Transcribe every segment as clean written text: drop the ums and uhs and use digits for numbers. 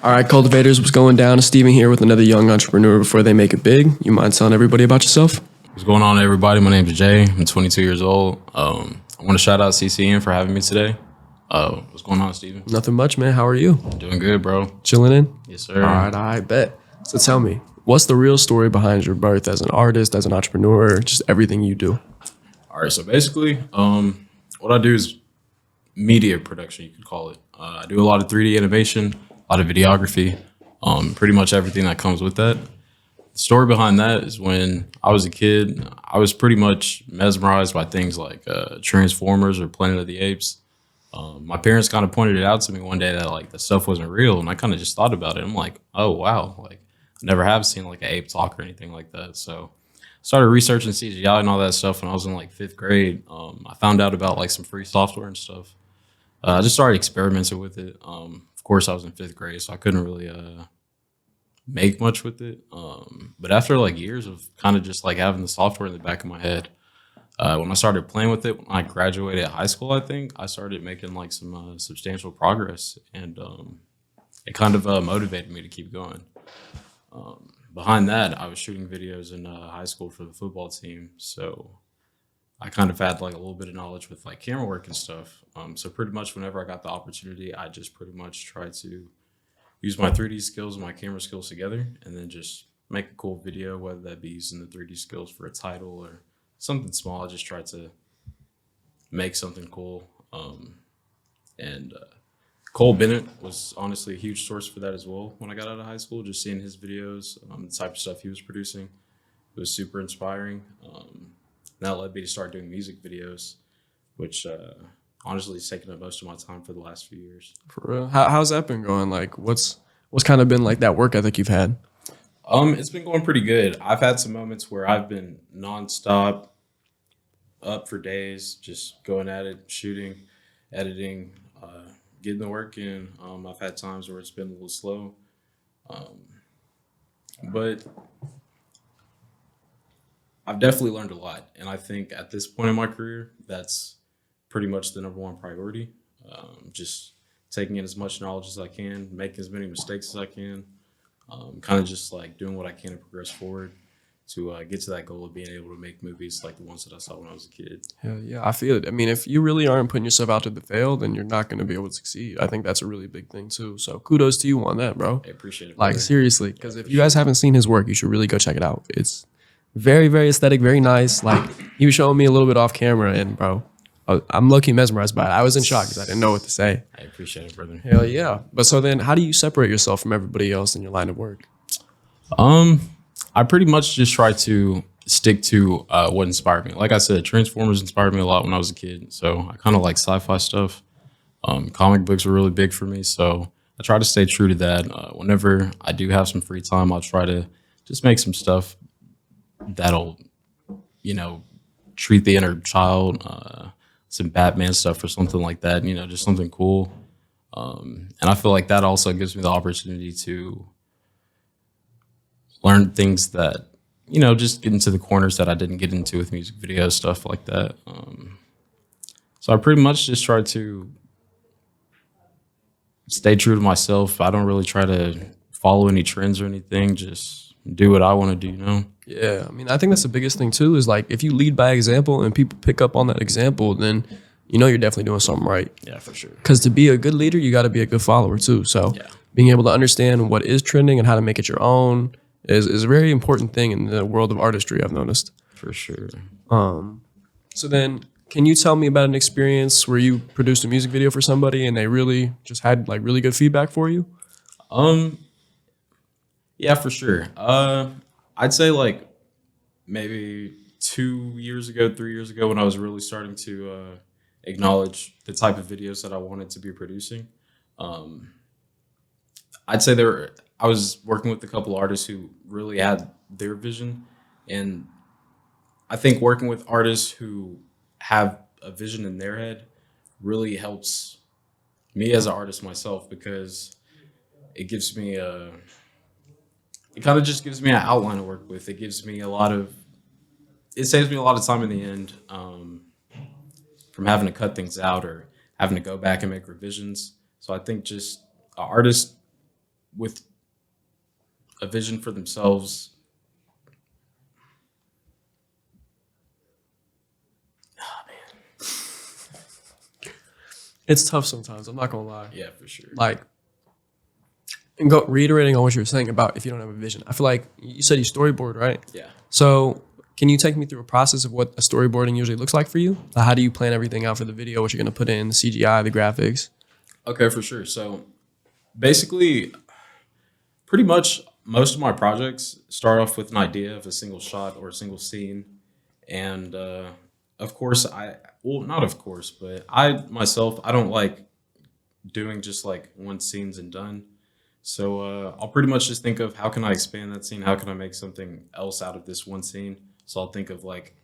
All right, cultivators, what's going down? Steven here with another young entrepreneur. Before they make it big, you mind telling everybody about yourself? What's going on, everybody? My name's Jay. I'm 22 years old. I want to shout out CCN for having me today. What's going on, Steven? Nothing much, man. How are you? Doing good, bro. Chilling in? Yes, sir. All right, I bet. So tell me, what's the real story behind your birth as an artist, as an entrepreneur, just everything you do? All right, so basically, what I do is media production, you could call it. I do a lot of 3D animation, a lot of videography, pretty much everything that comes with that. The story behind that is when I was a kid, I was pretty much mesmerized by things like Transformers or Planet of the Apes. My parents kind of pointed it out to me one day that like the stuff wasn't real, and I kind of just thought about it. I'm like, oh wow, like I never have seen like an ape talk or anything like that. So I started researching CCGO and all that stuff when I was in like 5th grade. I found out about like some free software and stuff. I just started experimenting with it. Of course, I was in 5th grade, so I couldn't really make much with it. But after like years of kind of just like having the software in the back of my head, when I started playing with it, when I graduated high school, I think I started making like some substantial progress, and it kind of motivated me to keep going. Behind that, I was shooting videos in high school for the football team, so I kind of had like a little bit of knowledge with like camera work and stuff. So pretty much whenever I got the opportunity, I just pretty much tried to use my 3D skills and my camera skills together, and then just make a cool video, whether that be using the 3D skills for a title or something small. I just tried to make something cool. And Cole Bennett was honestly a huge source for that as well. When I got out of high school, just seeing his videos, the type of stuff he was producing, it was super inspiring. That led me to start doing music videos, which honestly has taken up most of my time for the last few years. For real? How's that been going? Like, what's kind of been like that work ethic you've had? It's been going pretty good. I've had some moments where I've been nonstop, up for days, just going at it, shooting, editing, getting the work in. I've had times where it's been a little slow, but I've definitely learned a lot. And I think at this point in my career, that's pretty much the number one priority. Just taking in as much knowledge as I can, making as many mistakes as I can, kind of just like doing what I can to progress forward to get to that goal of being able to make movies like the ones that I saw when I was a kid. Hell yeah, I feel it. I mean, if you really aren't putting yourself out to fail, then you're not going to be able to succeed. I think that's a really big thing too. So kudos to you on that, bro. I appreciate it. Like brother. seriously, because if you guys haven't seen his work, you should really go check it out. It's very, very aesthetic, very nice. Like he was showing me a little bit off camera, and bro, I'm low-key mesmerized by it. I was in shock because I didn't know what to say. I appreciate it, brother. Hell yeah. But so then how do you separate yourself from everybody else in your line of work? I pretty much just try to stick to what inspired me. Like I said, Transformers inspired me a lot when I was a kid. So I kind of like sci-fi stuff. Comic books were really big for me. So I try to stay true to that. Whenever I do have some free time, I'll try to just make some stuff that'll, treat the inner child, some Batman stuff or something like that, just something cool. And I feel like that also gives me the opportunity to learn things that, just get into the corners that I didn't get into with music videos, stuff like that. So I pretty much just try to stay true to myself. I don't really try to follow any trends or anything, just do what I want to do, Yeah, I mean, I think that's the biggest thing too, is like if you lead by example and people pick up on that example, then you're definitely doing something right. Yeah, for sure. Because to be a good leader, you got to be a good follower too. So Yeah. being able to understand what is trending and how to make it your own is a very important thing in the world of artistry, I've noticed. For sure. So then can you tell me about an experience where you produced a music video for somebody and they really just had like really good feedback for you? Yeah, for sure. I'd say like maybe 2 years ago, 3 years ago, when I was really starting to acknowledge the type of videos that I wanted to be producing. I'd say I was working with a couple artists who really had their vision, and I think working with artists who have a vision in their head really helps me as an artist myself, because it gives me it kind of just gives me an outline to work with. It gives me it saves me a lot of time in the end, from having to cut things out or having to go back and make revisions. So I think just an artist with a vision for themselves. It's tough sometimes. I'm not gonna lie. Yeah, for sure. Like, and go reiterating on what you were saying about if you don't have a vision. I feel like you said you storyboard, right? Yeah. So can you take me through a process of what a storyboarding usually looks like for you? Like, how do you plan everything out for the video? What you're gonna put in, the CGI, the graphics? Okay, for sure. So basically, pretty much most of my projects start off with an idea of a single shot or a single scene. And of course, not of course, but I myself, I don't like doing just like one scenes and done. So I'll pretty much just think of how can I expand that scene? How can I make something else out of this one scene? So I'll think of like,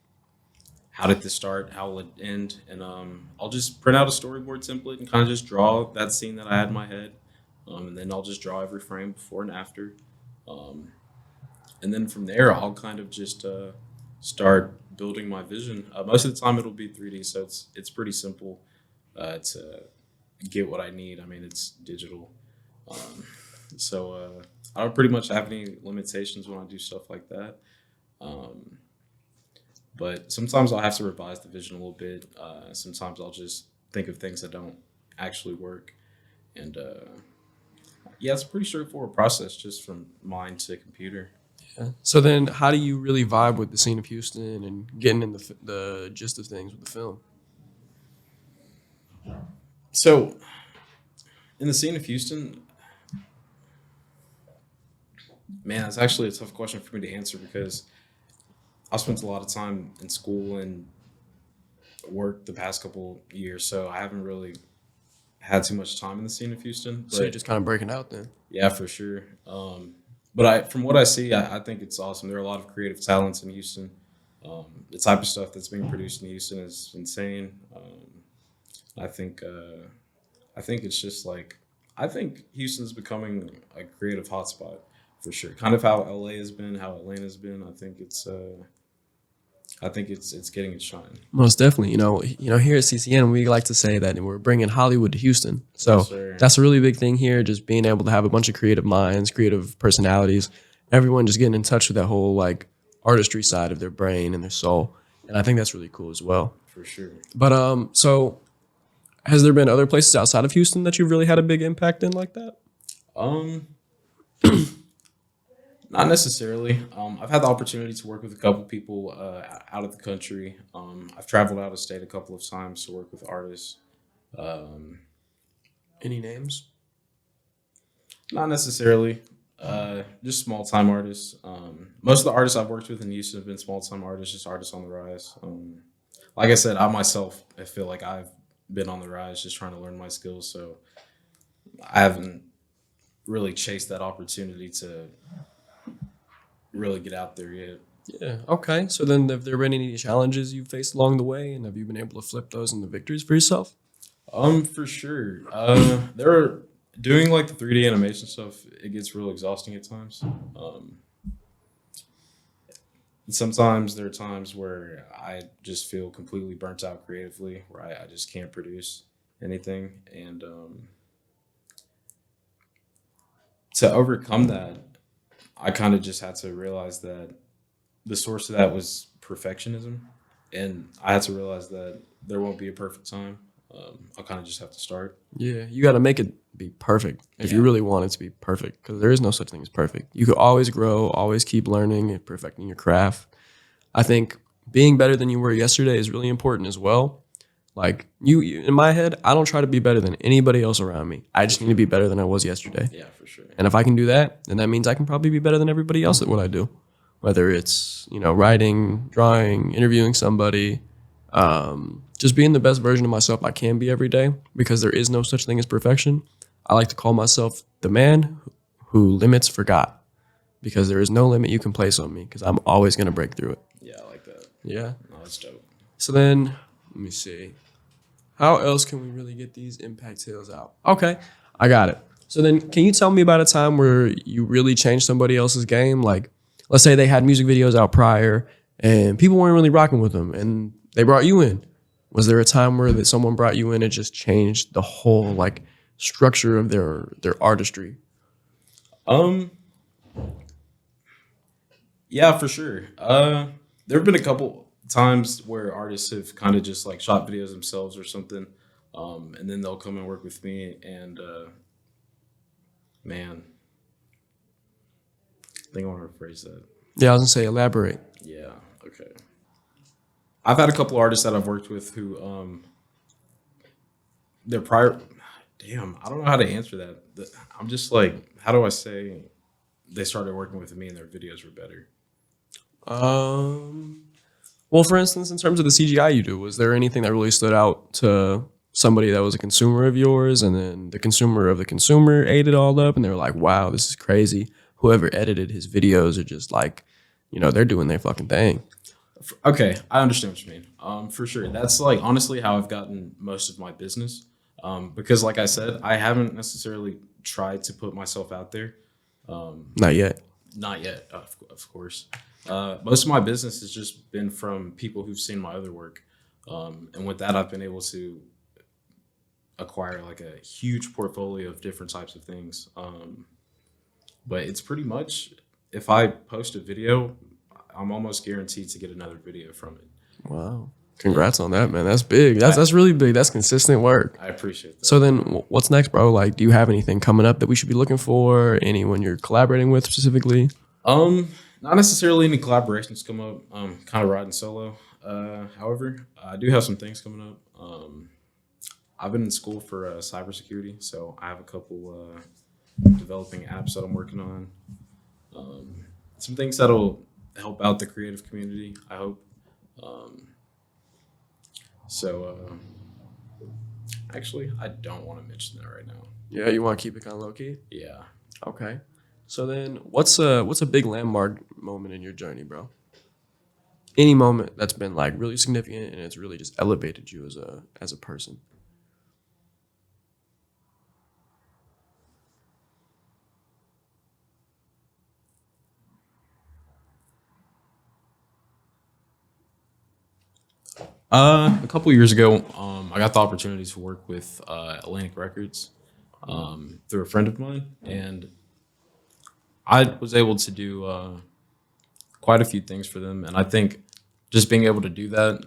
how did this start? How will it end? And I'll just print out a storyboard template and kind of just draw that scene that I had in my head. And then I'll just draw every frame before and after. And then from there, I'll kind of just start building my vision. Most of the time, it'll be 3D, so it's pretty simple to get what I need. I mean, it's digital. So I don't pretty much have any limitations when I do stuff like that. But sometimes I'll have to revise the vision a little bit. Sometimes I'll just think of things that don't actually work. And yeah, it's a pretty straightforward process just from mind to computer. Yeah. So then how do you really vibe with the scene of Houston and getting in the gist of things with the film? So in the scene of Houston, man, it's actually a tough question for me to answer because I spent a lot of time in school and work the past couple years, so I haven't really had too much time in the scene of Houston. But So you're just kind of breaking out then. yeah, for sure. But from what I see, I think it's awesome. There are a lot of creative talents in Houston. The type of stuff that's being produced in Houston is insane. I think it's just like I think Houston's becoming a creative hotspot for sure. Kind of how LA has been, how Atlanta's been. I think it's getting its shine. Most definitely. Here at CCN, we like to say that we're bringing Hollywood to Houston. So Yes, sir. that's a really big thing here, just being able to have a bunch of creative minds, creative personalities, everyone just getting in touch with that whole like artistry side of their brain and their soul. And I think that's really cool as well. For sure. But so has there been other places outside of Houston that you've really had a big impact in like that? Not necessarily. I've had the opportunity to work with a couple people out of the country. I've traveled out of state a couple of times to work with artists. Any names? Not necessarily. Just small time artists. Most of the artists I've worked with in Houston have been small time artists, just artists on the rise. Like I said, I feel like I've been on the rise, just trying to learn my skills. So I haven't really chased that opportunity to really get out there yet. Yeah. Okay. So then have there been any challenges you faced along the way, and have you been able to flip those into victories for yourself? For sure. There are doing like the 3D animation stuff. It gets real exhausting at times. Sometimes there are times where I just feel completely burnt out creatively, where I just can't produce anything. And to overcome that, I kind of just had to realize that the source of that was perfectionism. And I had to realize that there won't be a perfect time. I'll kind of just have to start. Yeah, you got to make it be perfect if you Yeah. really want it to be perfect, because there is no such thing as perfect. You could always grow, always keep learning and perfecting your craft. I think being better than you were yesterday is really important as well. Like you in my head, I don't try to be better than anybody else around me. I just need to be better than I was yesterday. Yeah, for sure. And if I can do that, then that means I can probably be better than everybody else at what I do. Whether it's, writing, drawing, interviewing somebody, just being the best version of myself I can be every day, because there is no such thing as perfection. I like to call myself the man who limits forgot, because there is no limit you can place on me, because I'm always going to break through it. Yeah, I like that. Yeah. No, that's dope. So then, let me see. How else can we really get these impact sales out? Okay, I got it. So then, can you tell me about a time where you really changed somebody else's game? Like, let's say they had music videos out prior and people weren't really rocking with them, and they brought you in. Was there a time where that someone brought you in and just changed the whole like structure of their artistry? Um, yeah, for sure. There have been a couple times where artists have kind of just like shot videos themselves or something, and then they'll come and work with me. And man, I think I want to rephrase that. Yeah, I was gonna say elaborate. Yeah. Okay. I've had a couple artists that I've worked with who their prior. Damn, I don't know how to answer that. I'm just like, how do I say they started working with me and their videos were better? Um, well, for instance, in terms of the CGI you do, was there anything that really stood out to somebody that was a consumer of yours, and then the consumer of the consumer ate it all up, and they were like, "Wow, this is crazy." Whoever edited his videos are just like, they're doing their fucking thing. Okay, I understand what you mean. For sure. That's like honestly how I've gotten most of my business. Because like I said, I haven't necessarily tried to put myself out there. Not yet. Not yet, of course. Most of my business has just been from people who've seen my other work. And with that, I've been able to acquire like a huge portfolio of different types of things. But it's pretty much if I post a video, I'm almost guaranteed to get another video from it. Wow. Congrats on that, man. That's big. That's really big. That's consistent work. I appreciate that. So then what's next, bro? Like, do you have anything coming up that we should be looking for? Anyone you're collaborating with specifically? Not necessarily any collaborations come up. Kind of riding solo. However, I do have some things coming up. I've been in school for cybersecurity, so I have a couple developing apps that I'm working on. Some things that'll help out the creative community, I hope. So actually, I don't want to mention that right now. Yeah, you want to keep it kind of low key? Yeah. Okay. So then what's a big landmark moment in your journey, bro? Any moment that's been like really significant and it's really just elevated you as a person. A couple years ago, I got the opportunity to work with Atlantic Records through a friend of mine, and I was able to do quite a few things for them. And I think just being able to do that